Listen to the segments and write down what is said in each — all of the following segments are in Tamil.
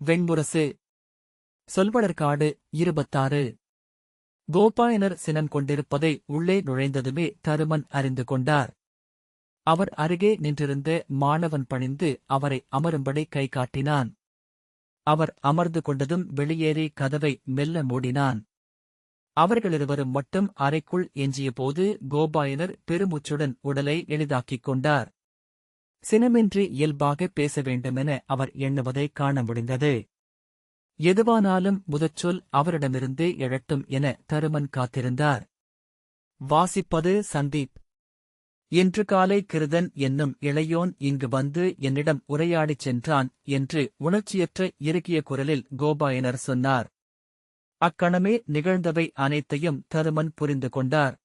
வெண்முரசு. சொல்வடர்காடு 26. கோபாயனர் சினம் கொண்டிருப்பதை உள்ளே நுழைந்ததுமே தருமன் அறிந்து கொண்டார். அவர் அருகே நின்றிருந்த மாணவன் பணிந்து அவரை அமரும்படி கை காட்டினான். அவர் அமர்ந்து கொண்டதும் வெளியேறி கதவை மெல்ல மூடினான். அவர்களிருவரும் மட்டும் அறைக்குள் எஞ்சியபோது கோபாயனர் பெருமூச்சுடன் உடலை எளிதாக்கிக் கொண்டார். சினமின்றி இயல்பாக பேச வேண்டுமென அவர் எண்ணுவதை காண முடிந்தது. எதுவானாலும் முதற்சொல் அவரிடமிருந்தே எழட்டும் என தருமன் காத்திருந்தார். வாசிப்பது சந்தீப். இன்று காலை கிருதன் என்னும் இளையோன் இங்கு வந்து என்னிடம் உரையாடிச் சென்றான் என்று உணர்ச்சியற்ற இறுகிய குரலில் கோபாயனர் சொன்னார். அக்கணமே நிகழ்ந்தவை அனைத்தையும் தருமன் புரிந்து கொண்டார்.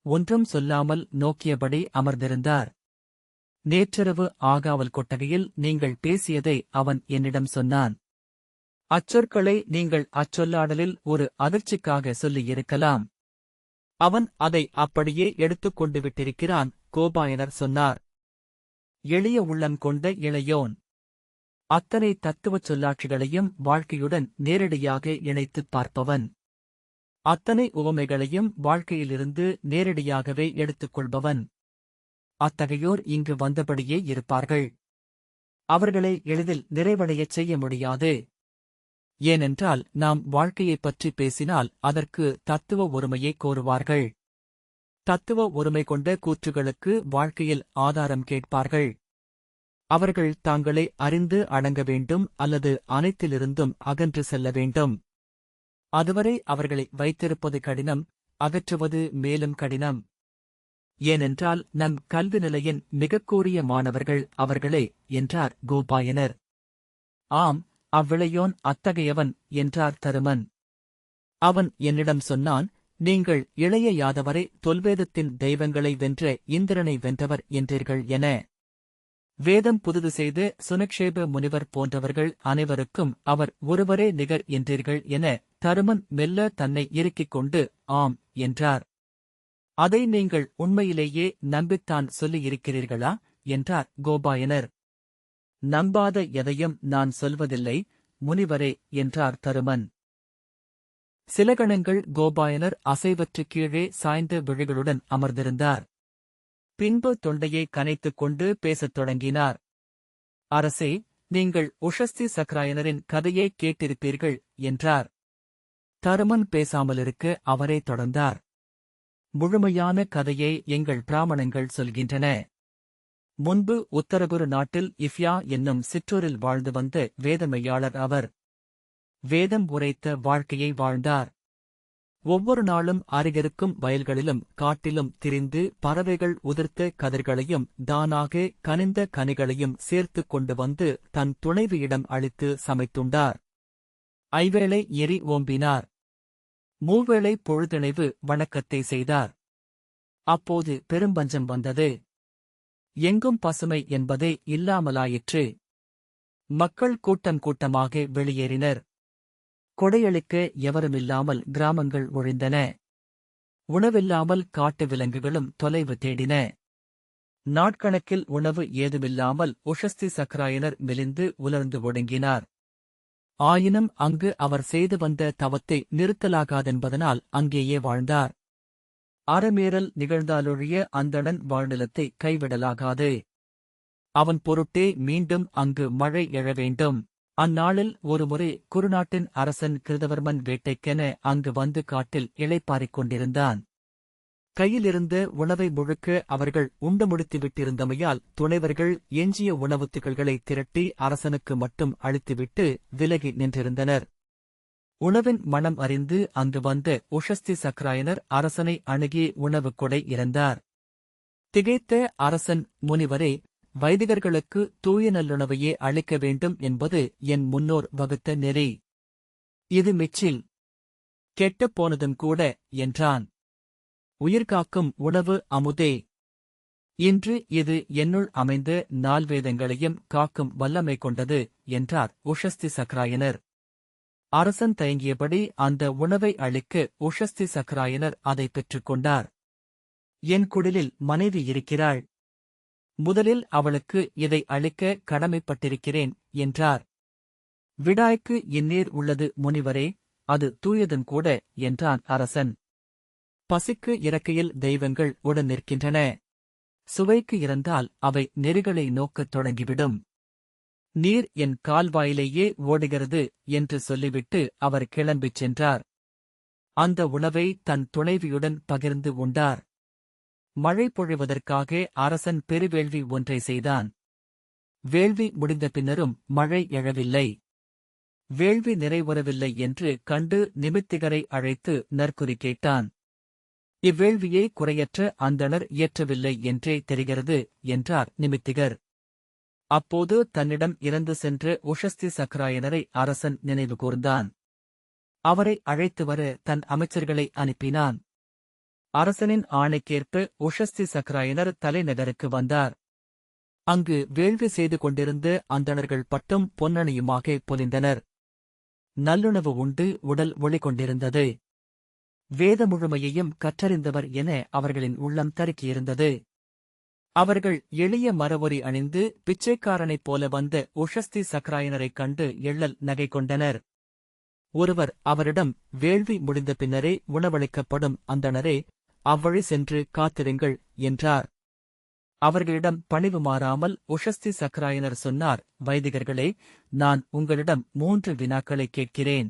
ஒன்றும் சொல்லாமல் நோக்கியபடி அமர்ந்திருந்தார். நேற்றிரவு ஆகாவல் கொட்டகையில் நீங்கள் பேசியதை அவன் என்னிடம் சொன்னான். அச்சொற்களை நீங்கள் அச்சொல்லாடலில் ஒரு அதிர்ச்சிக்காக சொல்லியிருக்கலாம். அவன் அதை அப்படியே எடுத்துக் கொண்டு விட்டிருக்கிறான், கோபாயனர் சொன்னார். எளிய உள்ளம் கொண்ட இளையோன். அத்தனை தத்துவச் சொல்லாட்சிகளையும் வாழ்க்கையுடன் நேரடியாக இணைத்துப் பார்ப்பவன். அத்தனை உவமைகளையும் வாழ்க்கையிலிருந்து நேரடியாகவே எடுத்துக்கொள்பவன். அத்தகையோர் இங்கு வந்தபடியே இருப்பார்கள். அவர்களை எளிதில் நிறைவடையச் செய்ய முடியாது. ஏனென்றால் நாம் வாழ்க்கையைப் பற்றி பேசினால் அதற்கு தத்துவ ஒருமையை கோருவார்கள். தத்துவ ஒருமை கொண்ட கூற்றுகளுக்கு வாழ்க்கையில் ஆதாரம் கேட்பார்கள். அவர்கள் தாங்களே அறிந்து அடங்க வேண்டும் அல்லது அனைத்திலிருந்தும் அகன்று செல்ல வேண்டும். அதுவரை அவர்களை வைத்திருப்பது கடினம், அகற்றுவது மேலும் கடினம். ஏனென்றால் நம் கல்வி நிலையின் மிகக் கூரிய மாணவர்கள் அவர்களே என்றார் கோபாயனர். ஆம், அவ்விளையோன் அத்தகையவன் என்றார் தருமன். அவன் என்னிடம் சொன்னான், நீங்கள் இளைய யாதவரை தொல்வேதத்தின் தெய்வங்களை வென்ற இந்திரனை வென்றவர் என்றீர்கள் என. வேதம் புதுது செய்து சுனக்ஷேப முனிவர் போன்றவர்கள் அனைவருக்கும் அவர் ஒருவரே நிகர் என்றீர்கள் என தருமன் மெல்ல தன்னை இறுக்கிக் கொண்டு ஆம் என்றார். அதை நீங்கள் உண்மையிலேயே நம்பித்தான் சொல்லியிருக்கிறீர்களா என்றார் கோபாயனர். நம்பாத எதையும் நான் சொல்வதில்லை, முனிவரே என்றார் தருமன். சில கணங்கள் கோபாயனர் அசைவற்று கீழே சாய்ந்த விழிகளுடன் அமர்ந்திருந்தார். பின்பு தொண்டையை கனைத்துக் கொண்டு பேசத் தொடங்கினார். அரசே, நீங்கள் உஷஸ்தி சக்ராயனரின் கதையை கேட்டிருப்பீர்கள் என்றார். தருமன் பேசாமலிருக்க அவரே தொடர்ந்தார். முழுமையான கதையை எங்கள் பிராமணங்கள் சொல்கின்றன. முன்பு உத்தரகுரு நாட்டில் இஃப்யா என்னும் சிற்றூரில் வாழ்ந்து வந்த வேதமையாளர் அவர். வேதம் உரைத்த வாழ்க்கையை வாழ்ந்தார். ஒவ்வொரு நாளும் அருகிருக்கும் வயல்களிலும் காட்டிலும் திரிந்து பறவைகள் உதிர்த்த கதிர்களையும் தானாக கனிந்த கனிகளையும் சேர்த்துக் கொண்டு வந்து தன் துணைவியிடம் அளித்து சமைத்துண்டார். ஐவேளை எரி ஓம்பினார். மூவேளை பொழுதிணைவு வணக்கத்தை செய்தார். அப்போது பெரும்பஞ்சம் வந்தது. எங்கும் பசுமை என்பதே இல்லாமலாயிற்று. மக்கள் கூட்டம் கூட்டமாக வெளியேறினர். கொடையளிக்க எவருமில்லாமல் கிராமங்கள் ஒழிந்தன. உணவில்லாமல் காட்டு விலங்குகளும் தொலைவு தேடின. நாட்கணக்கில் உணவு ஏதுமில்லாமல் உஷஸ்தி சக்ராயனர் மெலிந்து உலர்ந்து ஒடுங்கினார். ஆயினும் அங்கு அவர் செய்து வந்த தவத்தை நிறுத்தலாகாதென்பதனால் அங்கேயே வாழ்ந்தார். அறமீறல் நிகழ்ந்தாலொழிய அந்தணன் வாழ்நிலத்தை கைவிடலாகாது. அவன் பொருட்டே மீண்டும் அங்கு மழை எழ வேண்டும். அந்நாளில் ஒருமுறை குருநாட்டின் அரசன் கிருதவர்மன் வேட்டைக்கென அங்கு வந்து காட்டில் இளைப்பாறிக் கொண்டிருந்தான். கையிலிருந்த உணவை முழுக்க அவர்கள் உண்டு முடித்துவிட்டிருந்தமையால் துணைவர்கள் எஞ்சிய உணவுத் துகள்களை திரட்டி அரசனுக்கு மட்டும் அளித்துவிட்டு விலகி நின்றிருந்தனர். உணவின் மனம் அறிந்து அங்கு வந்த உஷஸ்தி சக்ராயனர் அரசனை அணுகி உணவு கொடை இறந்தார். திகைத்த அரசன், முனிவரே, வைதிகர்களுக்கு தூய நல்லுணவையே அளிக்க வேண்டும் என்பது என் முன்னோர் வகுத்த நெறி. இது மிச்சில் கெட்டுப் போனதும் கூட என்றான். உயிர்காக்கும் உணவு அமுதே. இன்று இது என்னுள் அமைந்த நால்வேதங்களையும் காக்கும் வல்லமை கொண்டது என்றார் உஷஸ்தி சக்ராயனர். அரசன் தயங்கியபடி அந்த உணவை அளிக்க உஷஸ்தி சக்ராயனர் அதை பெற்றுக்கொண்டார். என் குடிலில் மனைவி இருக்கிறாள். முதலில் அவளுக்கு இதை அளிக்க கடமைப்பட்டிருக்கிறேன் என்றார். விடாய்க்கு இந்நீர் உள்ளது முனிவரே, அது தூயதும் கூட என்றான் அரசன். பசிக்கு இறக்கையில் தெய்வங்கள் உடன் நிற்கின்றன. சுவைக்கு இறந்தால் அவை நெறிகளை நோக்கத் தொடங்கிவிடும். நீர் என் கால்வாயிலேயே ஓடுகிறது என்று சொல்லிவிட்டு அவர் கிளம்பிச் சென்றார். அந்த உணவை தன் துணைவியுடன் பகிர்ந்து உண்டார். மழை பொழிவதற்காக அரசன் பெருவேள்வி ஒன்றை செய்தான். வேள்வி முடிந்த பின்னரும் மழை எழவில்லை. வேள்வி நிறைவுறவில்லை என்று கண்டு நிமித்திகரை அழைத்து நற்குறி கேட்டான். இவ்வேள்வியை குறையற்ற அந்தணர் இயற்றவில்லை என்றே தெரிகிறது என்றார் நிமித்திகர். அப்போது தன்னிடம் இறந்து சென்ற உஷஸ்தி சக்கராயனரை அரசன் நினைவு கூர்ந்தான். அவரை அழைத்து வர தன் அமைச்சர்களை அனுப்பினான். அரசனின் ஆணைக்கேற்ப உஷஸ்தி சக்கராயனர் தலைநகருக்கு வந்தார். அங்கு வேள்வி செய்து கொண்டிருந்த அந்தணர்கள் பட்டும் பொன்னணியுமாக பொலிந்தனர். நல்லுணவு உண்டு உடல் ஒளி கொண்டிருந்தது. வேத முழுமையையும் கற்றறிந்தவர் என அவர்களின் உள்ளம் தருக்கியிருந்தது. அவர்கள் எளிய மரவொரி அணிந்து பிச்சைக்காரனைப் போல வந்த உஷஸ்தி சக்கராயனரைக் கண்டு எள்ளல் நகை கொண்டனர். ஒருவர் அவரிடம், வேள்வி முடிந்த பின்னரே உணவளிக்கப்படும் அந்தணரே, அவ்வழி சென்று காத்திருங்கள் என்றார். அவர்களிடம் பணிவு மாறாமல் உஷஸ்தி சக்கராயனர் சொன்னார், வைதிகர்களே, நான் உங்களிடம் 3 வினாக்களைக் கேட்கிறேன்.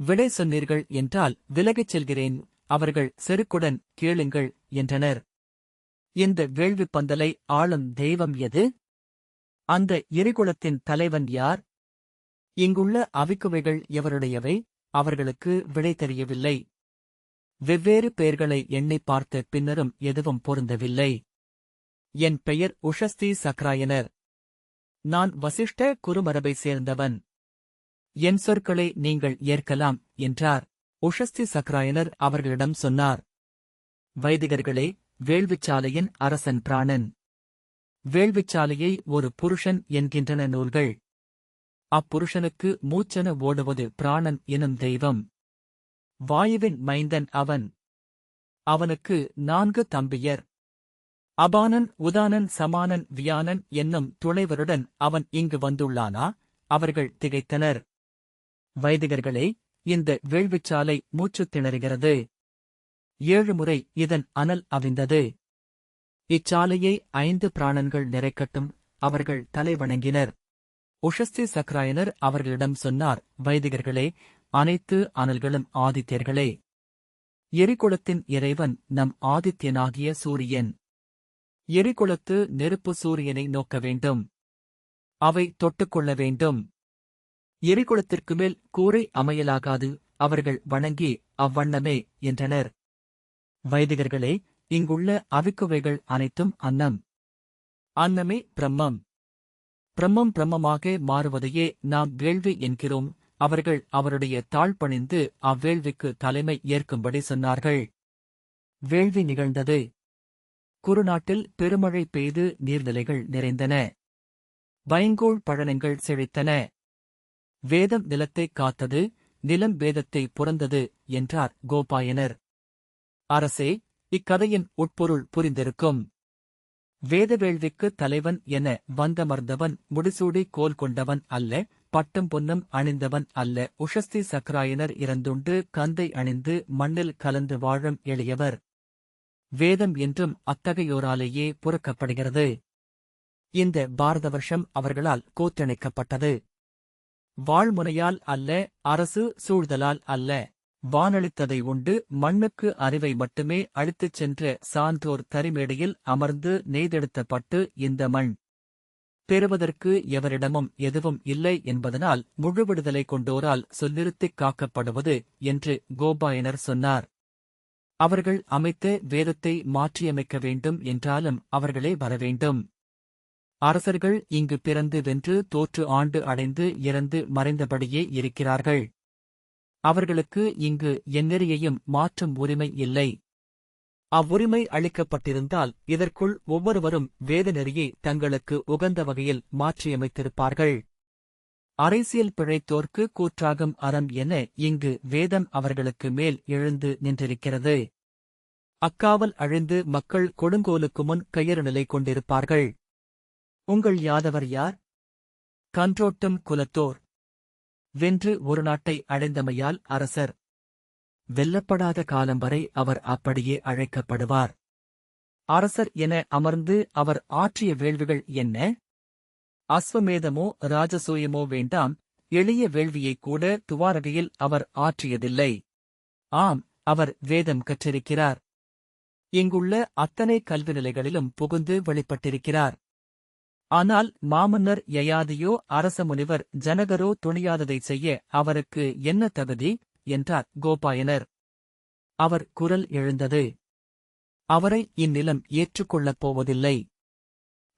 விடை சொன்னீர்கள் என்றால் விலகிச் செல்கிறேன். அவர்கள் செருக்குடன் கேளுங்கள் என்றனர். இந்த வேள்விப் பந்தலை ஆளும் தெய்வம் எது? அந்த எரிகுலத்தின் தலைவன் யார்? இங்குள்ள அவிக்குவைகள் எவருடையவை? அவர்களுக்கு விடை தெரியவில்லை. வெவ்வேறு பெயர்களை எண்ணிப் பார்த்த பின்னரும் எதுவும் பொருந்தவில்லை. என் பெயர் உஷஸ்தி சக்கராயனர். நான் வசிஷ்ட குருமரபை சேர்ந்தவன். என் சொற்களை நீங்கள் ஏற்கலாம் என்றார். உஷஸ்தி சக்கராயனர் அவர்களிடம் சொன்னார், வைதிகர்களே, வேள்விச்சாலையின் அரசன் பிராணன். வேள்விச்சாலையை ஒரு புருஷன் என்கின்றன நூல்கள். அப்புருஷனுக்கு மூச்சென ஓடுவது பிராணன் எனும் தெய்வம். வாயுவின் மைந்தன் அவன். அவனுக்கு 4 தம்பியர். அபானன், உதானன், சமானன், வியானன் என்னும் துணைவருடன் அவன் இங்கு வந்துள்ளானா? அவர்கள் திகைத்தனர். வைதிகர்களே, இந்த வேள்விச்சாலை மூச்சுத் திணறுகிறது. 7 முறை இதன் அனல் அவிந்தது. இச்சாலையை 5 பிராணன்கள் நிறைக்கட்டும். அவர்கள் தலை வணங்கினர். உஷஸ்தி சக்கராயனர் அவர்களிடம் சொன்னார், வைதிகர்களே, அனைத்து அனல்களும் ஆதித்யர்களே. எரிகுலத்தின் இறைவன் நம் ஆதித்யனாகிய சூரியன். எரிகுலத்து நெருப்பு சூரியனை நோக்க வேண்டும். அவை தொட்டுக்கொள்ள வேண்டும். எரிகுலத்திற்கு மேல் கூரை அமையலாகாது. அவர்கள் வணங்கி அவ்வண்ணமே என்றனர். வைதிகர்களே, இங்குள்ள அவிக்குவைகள் அனைத்தும் அன்னம். அன்னமே பிரம்மம். பிரம்மம் பிரம்மமாக மாறுவதையே நாம் வேள்வி என்கிறோம். அவர்கள் அவருடைய தாழ்பணிந்து அவ்வேள்விக்கு தலைமை ஏற்கும்படி சொன்னார்கள். வேள்வி நிகழ்ந்தது. குறுநாட்டில் பெருமழை பெய்து நீர்நிலைகள் நிறைந்தன. வைங்கோல் பழனங்கள் செழித்தன. வேதம் நிலத்தைக் காத்தது, நிலம் வேதத்தை புரந்தது என்றார் கோபாயனர். அரசே, இக்கதையின் உட்பொருள் புரிந்திருக்கும். வேத வேள்விக்கு தலைவன் என வந்தமர்ந்தவன் முடிசூடி கோல் கொண்டவன் அல்ல, பட்டும் பொன்னும் அணிந்தவன் அல்ல. உஷஸ்தி சக்கராயனர் இறந்துண்டு கந்தை அணிந்து மண்ணில் கலந்து வாழும் எளியவர். வேதம் என்றும் அத்தகையோராலேயே புறக்கப்படுகிறது. இந்த பாரத வருஷம் அவர்களால் கோத்திணைக்கப்பட்டது. வாழ்முனையால் அல்ல, அரசு சூழ்தலால் அல்ல. வானளித்ததை உண்டு மண்ணுக்கு அறிவை மட்டுமே அளித்துச் சென்ற சான்றோர் தரிமேடையில் அமர்ந்து நெய்தெடுத்த பட்டு இந்த மண். பெறுவதற்கு எவரிடமும் எதுவும் இல்லை என்பதனால் முழு விடுதலை கொண்டோரால் சொல்லிருத்திக் காக்கப்படுவது என்று கோபாயனர் சொன்னார். அவர்கள் அமைத்த வேதத்தை மாற்றியமைக்க வேண்டும் என்றாலும் அவர்களே வரவேண்டும். அரசர்கள் இங்கு பிறந்து வென்று தோற்று ஆண்டு அடைந்து இறந்து மறைந்தபடியே இருக்கிறார்கள். அவர்களுக்கு இங்கு எந்நெறியையும் மாற்றும் உரிமை இல்லை. அவ்வுரிமை அளிக்கப்பட்டிருந்தால் இதற்குள் ஒவ்வொருவரும் வேத நெறியை தங்களுக்கு உகந்த வகையில் மாற்றியமைத்திருப்பார்கள். அரசியல் பிழைத்தோர்க்கு கூற்றாகும் அறம் என இங்கு வேதம் அவர்களுக்கு மேல் எழுந்து நின்றிருக்கிறது. அக்காவல் அழிந்து மக்கள் கொடுங்கோலுக்கு முன் கையறு நிலை கொண்டிருப்பார்கள். உங்கள் யாதவர் யார்? கன்றோட்டும் குலத்தோர். வென்று ஒரு நாட்டை அடைந்தமையால் அரசர். வெல்லப்படாத காலம் வரை அவர் அப்படியே அழைக்கப்படுவார். அரசர் என அமர்ந்து அவர் ஆற்றிய வேள்விகள் என்ன? அஸ்வமேதமோ ராஜசூயமோ வேண்டாம், எளிய வேள்வியைக் கூட துவாரகையில் அவர் ஆற்றியதில்லை. ஆம், அவர் வேதம் கற்றிருக்கிறார். இங்குள்ள அத்தனை கல்வி நிலைகளிலும் புகுந்து வெளிப்பட்டிருக்கிறார். ஆனால் மாமன்னர் யயாதியோ அரச முனிவர் ஜனகரோ துணியாததைச் செய்ய அவருக்கு என்ன தகுதி? என்றார் கோபாயனர். அவர் குரல் எழுந்தது. அவரை இந்நிலம் ஏற்றுக்கொள்ளப் போவதில்லை.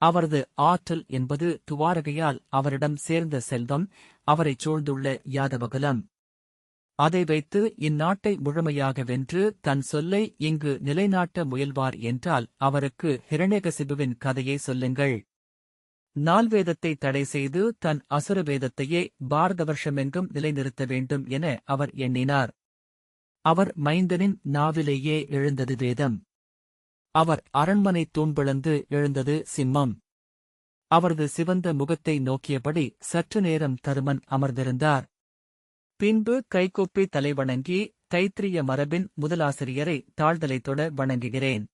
அவரது ஆற்றல் என்பது துவாரகையால் அவரிடம் சேர்ந்த செல்வம், அவரைச் சூழ்ந்துள்ள யாதவகுலம். அதை வைத்து இந்நாட்டை முழுமையாக வென்று தன் சொல்லை இங்கு நிலைநாட்ட முயல்வார் என்றால் அவருக்கு ஹிரண்யகசிபுவின் கதையை சொல்லுங்கள். நால்வேதத்தை தடை செய்து தன் அசுர வேதத்தையே பாரத வருஷமெங்கும் நிலைநிறுத்த வேண்டும் என அவர் எண்ணினார். அவர் மைந்தனின் நாவிலேயே எழுந்தது வேதம். அவர் அரண்மனை தூண்பிளந்து எழுந்தது சிம்மம். அவரது சிவந்த முகத்தை நோக்கியபடி சற்று நேரம் தருமன் அமர்ந்திருந்தார். பின்பு கைகூப்பி தலைவணங்கி, தைத்திரிய மரபின் முதலாசிரியரை தாழ்தலை தொட வணங்குகிறேன்.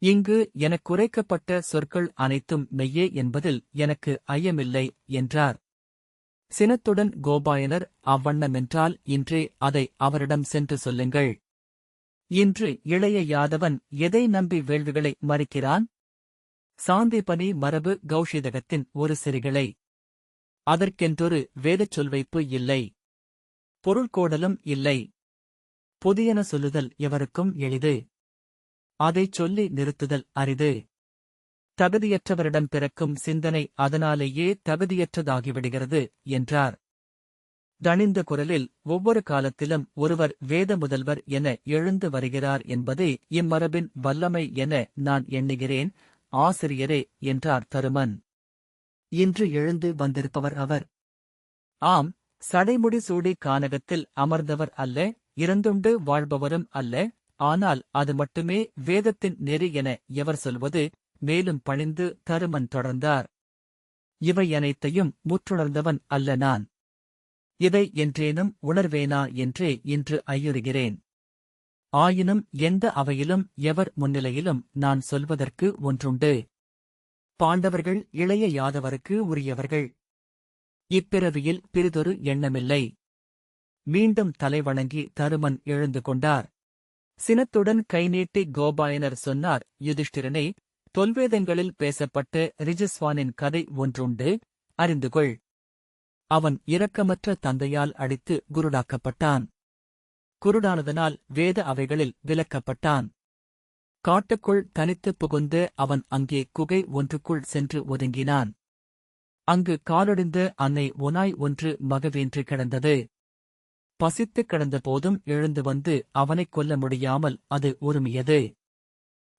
இங்கு எனக்குரைக்கப்பட்ட சொற்கள் அனைத்தும் மெய்யே என்பதில் எனக்கு ஐயமில்லை என்றார். சினத்துடன் கோபாயனர், அவ்வண்ணமென்றால் இன்றே அதை அவரிடம் சென்று சொல்லுங்கள். இன்று இளைய யாதவன் எதை நம்பி வேள்விகளை மறிக்கிறான்? சாந்திபனி மரபு கௌஷிதகத்தின் ஒரு சிறிகளை. அதற்கென்றொரு வேதச் சொல்வைப்பு இல்லை. பொருள்கோடலும் இல்லை. புதியன சொல்லுதல் எவருக்கும் எளிது. அதைச் சொல்லி நிறுத்துதல் அரிது. தகுதியற்றவரிடம் பிறக்கும் சிந்தனை அதனாலேயே தகுதியற்றதாகிவிடுகிறது என்றார். தணிந்த குரலில், ஒவ்வொரு காலத்திலும் ஒருவர் வேத முதல்வர் என எழுந்து வருகிறார் என்பதே இம்மரபின் வல்லமை என நான் எண்ணுகிறேன், ஆசிரியரே என்றார் தருமன். இன்று எழுந்து வந்திருப்பவர் அவர். ஆம், சடைமுடி சூடி கானகத்தில் அமர்ந்தவர் அல்ல, இறந்துண்டு வாழ்பவரும் அல்ல. ஆனால் அது மட்டுமே வேதத்தின் நெறி என எவர் சொல்வது? மேலும் பணிந்து தருமன் தொடர்ந்தார். இவையனைத்தையும் முற்றுணர்ந்தவன் அல்ல நான். இதை என்றேனும் உணர்வேனா என்றே இன்று ஐயுறுகிறேன். ஆயினும் எந்த அவையிலும் எவர் முன்னிலையிலும் நான் சொல்வதற்கு ஒன்றுண்டு. பாண்டவர்கள் இளைய யாதவருக்கு உரியவர்கள். இப்பிறவியில் பிறிதொரு எண்ணமில்லை. மீண்டும் தலைவணங்கி தருமன் எழுந்து கொண்டார். சினத்துடன் கைநீட்டி கோபாயனர் சொன்னார், யுதிஷ்டிரனே, தொல்வேதங்களில் பேசப்பட்ட ரிஜஸ்வானின் கதை ஒன்றுண்டு, அறிந்துகொள். அவன் இரக்கமற்ற தந்தையால் அடித்து குருடாக்கப்பட்டான். குருடானதனால் வேத அவைகளில் விலக்கப்பட்டான். காட்டுக்குள் தனித்துப் புகுந்து அவன் அங்கே குகை ஒன்றுக்குள் சென்று ஒதுங்கினான். அங்கு காலொடிந்த அன்னை ஒனாய் ஒன்று மகவேன்று கிடந்தது. பசித்துக் கிடந்த போதும் எழுந்து வந்து அவனைக் கொல்ல முடியாமல் அது உறுமியது.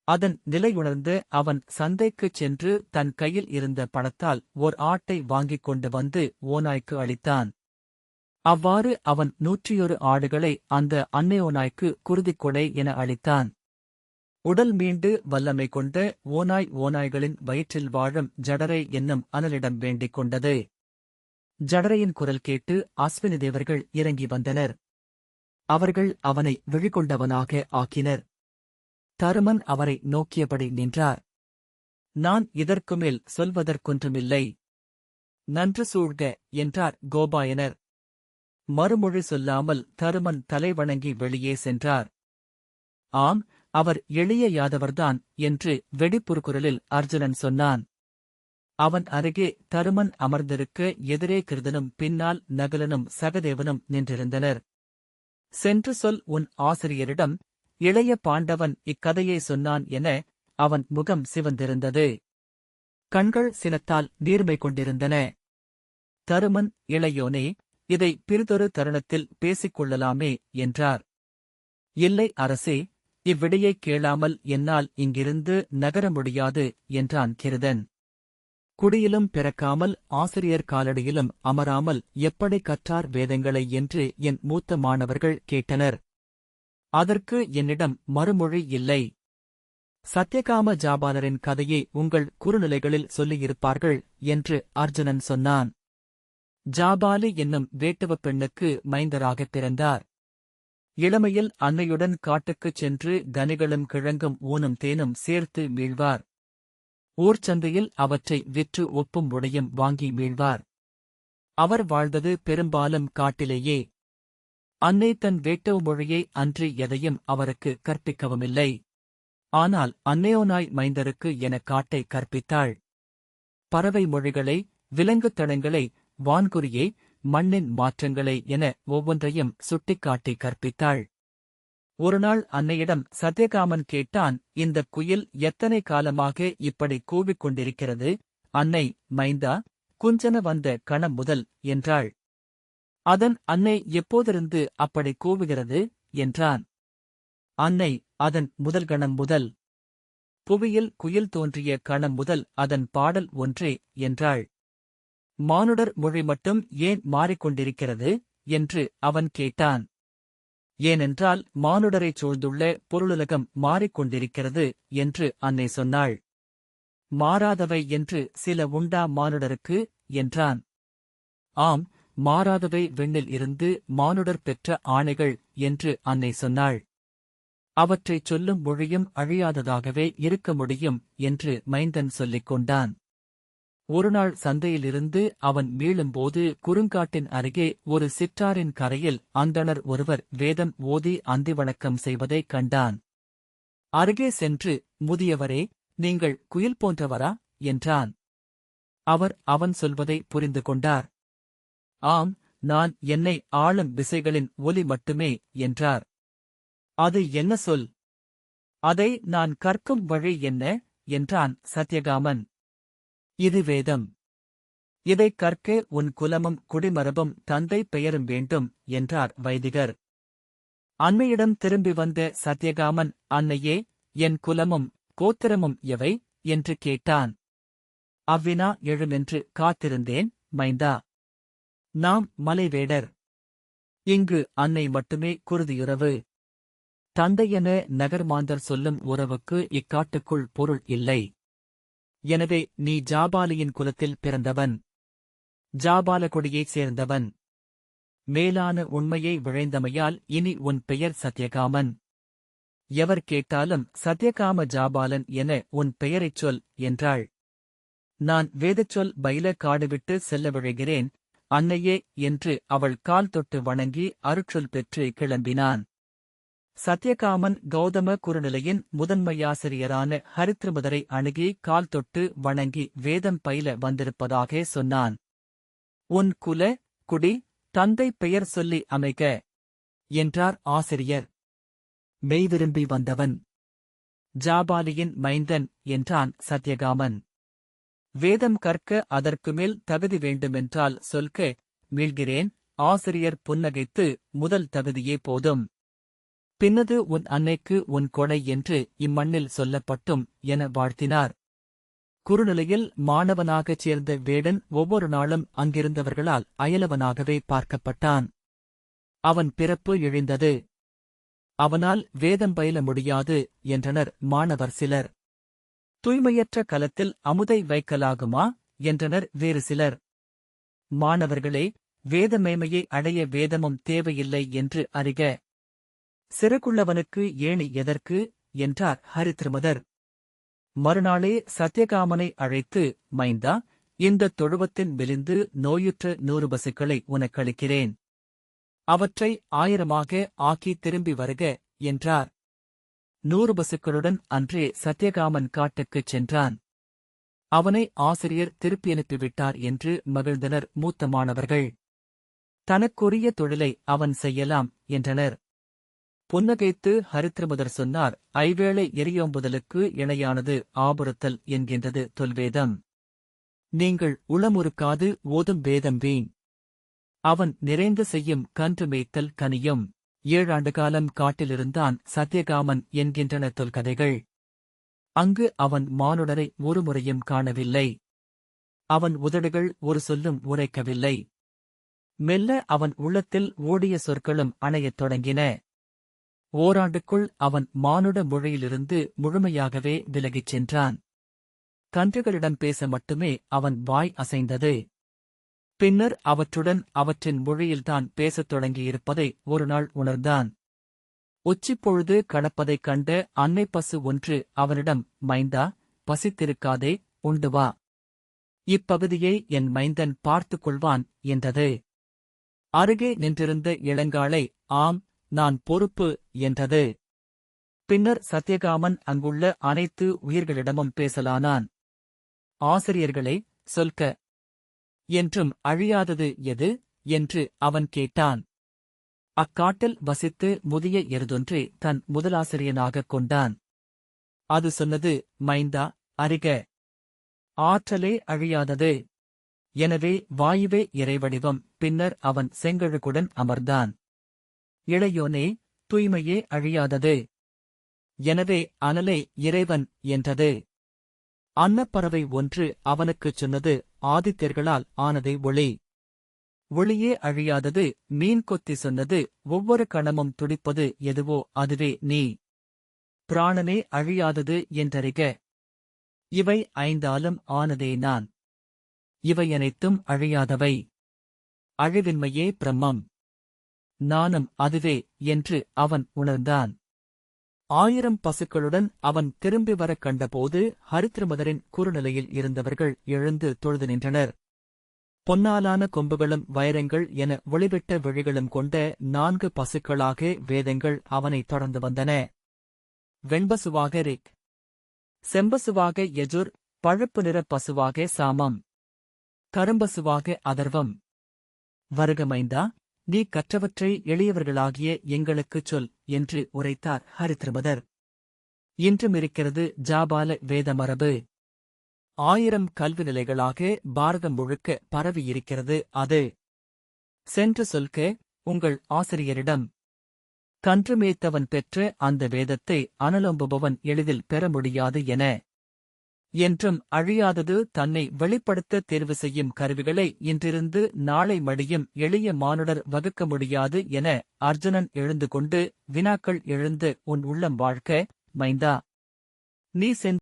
அதன் நிலையுணர்ந்து அவன் சந்தைக்குச் சென்று தன் கையில் இருந்த பணத்தால் ஓர் ஆட்டை வாங்கிக் கொண்டு வந்து ஓநாய்க்கு அளித்தான். அவ்வாறு அவன் 101 ஆடுகளை அந்த அன்னை ஓநாய்க்கு குருதிக்கொடை என அளித்தான். உடல் மீண்டு வல்லமை கொண்ட ஓநாய்களின் வயிற்றில் வாழும் ஜடரை என்னும் அனலிடம் வேண்டிக் கொண்டது. ஜடரையின் குரல் கேட்டு அஸ்வினி தேவர்கள் இறங்கி வந்தனர். அவர்கள் அவனை விழிகொண்டவனாக ஆக்கினர். தருமன் அவரை நோக்கியபடி நின்றார். நான் இதற்குமேல் சொல்வதற்கொன்றுமில்லை. நன்று சூழ்க என்றார் கோபாயனர். மறுமொழி சொல்லாமல் தருமன் தலைவணங்கி வெளியே சென்றார். ஆம், அவர் எளிய யாதவர்தான் என்று வெடிப்புறுகுரலில் அர்ஜுனன் சொன்னான். அவன் அருகே தருமன் அமர்ந்திருக்க எதிரே கிருதனும் பின்னால் நகுலனும் சகதேவனும் நின்றிருந்தனர். சென்று சொல் உன் ஆசிரியரிடம், இளைய பாண்டவன் இக்கதையை சொன்னான் என. அவன் முகம் சிவந்திருந்தது. கண்கள் சினத்தால் நீர்மை கொண்டிருந்தன. தருமன், இளையோனே, இதை பிறிதொரு தருணத்தில் பேசிக்கொள்ளலாமே என்றார். இல்லை அரசே, இவ்விடையைக் கேளாமல் என்னால் இங்கிருந்து நகர முடியாது என்றான் கிருதன். குடியிலும் பிறக்காமல் ஆசிரியர் காலடியிலும் அமராமல் எப்படி கற்றார் வேதங்களை என்று என் மூத்த மாணவர்கள் கேட்டனர். அதற்கு என்னிடம் மறுமொழி இல்லை. சத்யகாம ஜாபாலரின் கதையை உங்கள் குறுநிலைகளில் சொல்லியிருப்பார்கள் என்று அர்ஜுனன் சொன்னான். ஜாபாலி என்னும் வேட்டுவப் பெண்ணுக்கு மைந்தராகப் பிறந்தார். இளமையில் அன்னையுடன் காட்டுக்குச் சென்று கனிகளும் கிழங்கும் ஊனும் தேனும் சேர்த்து மீழ்வார். ஊர்ச்சந்தையில் அவற்றை விற்று ஒப்பும் உடையும் வாங்கி மீழ்வார். அவர் வாழ்ந்தது பெரும்பாலும் காட்டிலேயே. அன்னை தன் வேட்டுவ மொழியை அன்றி எதையும் அவருக்கு கற்பிக்கவுமில்லை. ஆனால் அன்னையோனாய் மைந்தருக்கு என காட்டை கற்பித்தாள். பறவை மொழிகளை, விலங்குத் தடங்களை, வான்குறியை, மண்ணின் மாற்றங்களை என ஒவ்வொன்றையும் சுட்டிக்காட்டி கற்பித்தாள். ஒருநாள் அன்னையிடம் சத்யகாமன் கேட்டான், இந்தக் குயில் எத்தனை காலமாக இப்படி கூவிக் கொண்டிருக்கிறது? அன்னை, மைந்தா, குஞ்சன வந்த கணம் முதல் என்றாள். அதன் அன்னை எப்போதிருந்து அப்படி கூவுகிறது என்றான். அன்னை, அதன் முதல் கணம் முதல். புவியில் குயில் தோன்றிய கணம் முதல் அதன் பாடல் ஒன்றே என்றாள். மானுடர் மொழி மட்டும் ஏன் மாறிக்கொண்டிருக்கிறது என்று அவன் கேட்டான். ஏனென்றால் மானுடரைச் சூழ்ந்துள்ள பொருளுலகம் மாறிக்கொண்டிருக்கிறது என்று அன்னை சொன்னாள். மாறாதவை என்று சில உண்டா மானுடருக்கு என்றான். ஆம், மாறாதவை விண்ணில் இருந்து மானுடர் பெற்ற ஆணைகள் என்று அன்னை சொன்னாள். அவற்றைச் சொல்லும் மொழியும் அழியாததாகவே இருக்க முடியும் என்று மைந்தன் சொல்லிக் கொண்டான். ஒருநாள் சந்தையிலிருந்து அவன் மீளும்போது குறுங்காட்டின் அருகே ஒரு சிற்றாரின் கரையில் அந்தணர் ஒருவர் வேதம் ஓதி அந்தி வணக்கம் செய்வதைக் கண்டான். அருகே சென்று, முதியவரே, நீங்கள் குயில் போன்றவரா என்றான். அவர் அவன் சொல்வதை புரிந்து கொண்டார். ஆம், நான் என்னை ஆளும் விசைகளின் ஒலி மட்டுமே என்றார். அது என்ன சொல்? அதை நான் கற்கும் வழி என்ன என்றான் சத்யகாமன். இது வேதம். இதைக் கற்க உன் குலமும் குடிமரபும் தந்தை பெயரும் வேண்டும் என்றார் வைதிகர். அன்னையிடம் திரும்பி வந்த சத்யகாமன், அன்னையே, என் குலமும் கோத்திரமும் எவை என்று கேட்டான். அவ்வினா எழுமென்று காத்திருந்தேன், மைந்தா. நாம் மலைவேடர். இங்கு அன்னை மட்டுமே குருதியுறவு. தந்தையென நகர்மாந்தர் சொல்லும் உறவுக்கு இக்காட்டுக்குள் பொருள் இல்லை. எனவே நீ ஜாபாலியின் குலத்தில் பிறந்தவன். ஜாபால கொடியைச் சேர்ந்தவன். மேலான உண்மையை விழைந்தமையால் இனி உன் பெயர் சத்யகாமன். எவர் கேட்டாலும் சத்யகாம ஜாபாலன் என உன் பெயரைச் சொல் என்றாள். நான் வேதச்சொல் பயில காடுவிட்டு செல்ல விழைகிறேன், அன்னையே என்று அவள் கால் தொட்டு வணங்கி அருட்சொல் பெற்று கிளம்பினான். சத்யகாமன் கௌதம குருநிலையின் முதன்மையாசிரியரான ஹரித்ரமுதரை அணுகி கால் தொட்டு வணங்கி வேதம் பயில வந்திருப்பதாக சொன்னான். உன் குல, குடி, தந்தை பெயர் சொல்லி அமைக என்றார் ஆசிரியர். மெய்விரும்பி வந்தவன். ஜாபாலியின் மைந்தன் என்றான் சத்யகாமன். வேதம் கற்க அதற்குமேல் தகுதி வேண்டுமென்றால் சொல்க, மீள்கிறேன். ஆசிரியர் புன்னகைத்து, முதல் தகுதியே போதும். பின்னது உன் அன்னைக்கு உன் கொடை என்று இம்மண்ணில் சொல்லப்பட்டும் என வாழ்த்தினார். குறுநிலையில் மாணவனாகச் சேர்ந்த வேடன் ஒவ்வொரு நாளும் அங்கிருந்தவர்களால் அயலவனாகவே பார்க்கப்பட்டான். அவன் பிறப்பு இழிந்தது. அவனால் வேதம் பயில முடியாது என்றனர் மாணவர் சிலர். தூய்மையற்ற கலத்தில் அமுதை வைக்கலாகுமா என்றனர் வேறு சிலர். மாணவர்களே, வேத மேன்மையை அடைய வேதமும் தேவையில்லை என்று அறிக. சிறகுள்ளவனுக்கு ஏணி எதற்கு என்றார் ஹரித்ரமுதர். மறுநாளே சத்யகாமனை அழைத்து, மைந்தா, இந்தத் தொழுவத்தின் மெலிந்து நோயுற்ற 100 பசுக்களை உனக்களிக்கிறேன். அவற்றை 1000 ஆக்கி திரும்பி வருக என்றார். 100 பசுக்களுடன் அன்றே சத்யகாமன் காட்டுக்குச் சென்றான். அவனை ஆசிரியர் திருப்பி அனுப்பிவிட்டார் என்று மகிழ்ந்தனர் மூத்த மாணவர்கள். தனக்குரிய தொழிலை அவன் செய்யலாம் என்றனர். புன்னகைத்து ஹரித்ரமுதர் சொன்னார், ஐவேளை எரியோம்புதலுக்கு இணையானது ஆபுறுத்தல் என்கின்றது தொல்வேதம். நீங்கள் உளமுறுக்காது ஓதும் வேதம் வீண். அவன் நிறைந்து செய்யும் கன்று மேய்த்தல் கனியும். 7 ஆண்டு காலம் காட்டிலிருந்தான் சத்யகாமன் என்கின்றன தொல்கதைகள். அங்கு அவன் மானுடரை ஒருமுறையும் காணவில்லை. அவன் உதடுகள் ஒரு சொல்லும் உரைக்கவில்லை. மெல்ல அவன் உள்ளத்தில் ஓடிய சொற்களும் அணையத் தொடங்கின. ஓராண்டுக்குள் அவன் மானுட மொழியிலிருந்து முழுமையாகவே விலகிச் சென்றான். கன்றுகளிடம் பேச மட்டுமே அவன் வாய் அசைந்தது. பின்னர் அவற்றுடன் அவற்றின் மொழியில்தான் பேசத் தொடங்கியிருப்பதை ஒருநாள் உணர்ந்தான். உச்சிப்பொழுது கடப்பதைக் கண்ட அன்னை பசு ஒன்று அவனிடம், மைந்தா, பசித்திருக்காதே, உண்டு வா. இப்பகுதியை என் மைந்தன் பார்த்துக் கொள்வான் என்றது. அருகே நின்றிருந்த இளங்காளை, ஆம், நான் பொறுப்பு என்றது. பின்னர் சத்யகாமன் அங்குள்ள அனைத்து உயிர்களிடமும் பேசலானான். ஆசிரியர்களே, சொல்க என்றும் அழியாதது எது என்று அவன் கேட்டான். அக்காட்டில் வசித்து முதிய எருதொன்றை தன் முதலாசிரியனாகக் கொண்டான். அது சொன்னது, மைந்தா, அறிக, ஆற்றலே அழியாதது. எனவே வாயுவே இறைவடிவம். பின்னர் அவன் செங்கழுகுடன் அமர்ந்தான். இளையோனே, தூய்மையே அழியாதது. எனவே அனலே இறைவன் என்றது. அன்னப்பறவை ஒன்று அவனுக்குச் சொன்னது, ஆதித்யர்களால் ஆனதே ஒளி. ஒளியே அழியாதது. மீன் கொத்தி சொன்னது, ஒவ்வொரு கணமும் துடிப்பது எதுவோ அதுவே நீ. பிராணனே அழியாதது என்றறிக. இவை ஐந்தாலும் ஆனதே நான். இவையனைத்தும் அழியாதவை. அழிவின்மையே பிரம்மம். நானும் அதுவே என்று அவன் உணர்ந்தான். 1000 பசுக்களுடன் அவன் திரும்பி வரக் கண்டபோது ஹரித்ரமதரின் குறுநிலையில் இருந்தவர்கள் எழுந்து தொழுது நின்றனர். பொன்னாலான கொம்புகளும் வைரங்கள் என ஒளிவிட்ட விழிகளும் கொண்ட 4 பசுக்களாக வேதங்கள் அவனை தொடர்ந்து வந்தன. வெண்பசுவாக ரிக், செம்பசுவாக யஜுர், பழுப்பு நிற பசுவாக சாமம், கரும்பசுவாக அதர்வம். வருக மைந்தா, நீ கற்றவற்றை எளியவர்களாகிய எங்களுக்குச் சொல் என்று உரைத்தார் ஹரித்ரமதர். இன்றும் இருக்கிறது ஜாபால வேதமரபு. 1000 கல்வி நிலைகளாக பாரதம் முழுக்க பரவியிருக்கிறது அது. சென்று சொல்க உங்கள் ஆசிரியரிடம். கன்று மேய்த்தவன் பெற்ற அந்த வேதத்தை அனலம்புபவன் எளிதில் பெற முடியாது என. என்றும் அழியாதது தன்னை வெளிப்படுத்த தேர்வு செய்யும் கருவிகளை இன்றிருந்து நாளை மடியும் எளிய மானுடர் வகுக்க முடியாது என அர்ஜுனன் எழுந்து கொண்டு வினாக்கள் எழுந்து உன் உள்ளம் வாழ்க்க, மைந்தா, நீ சென்று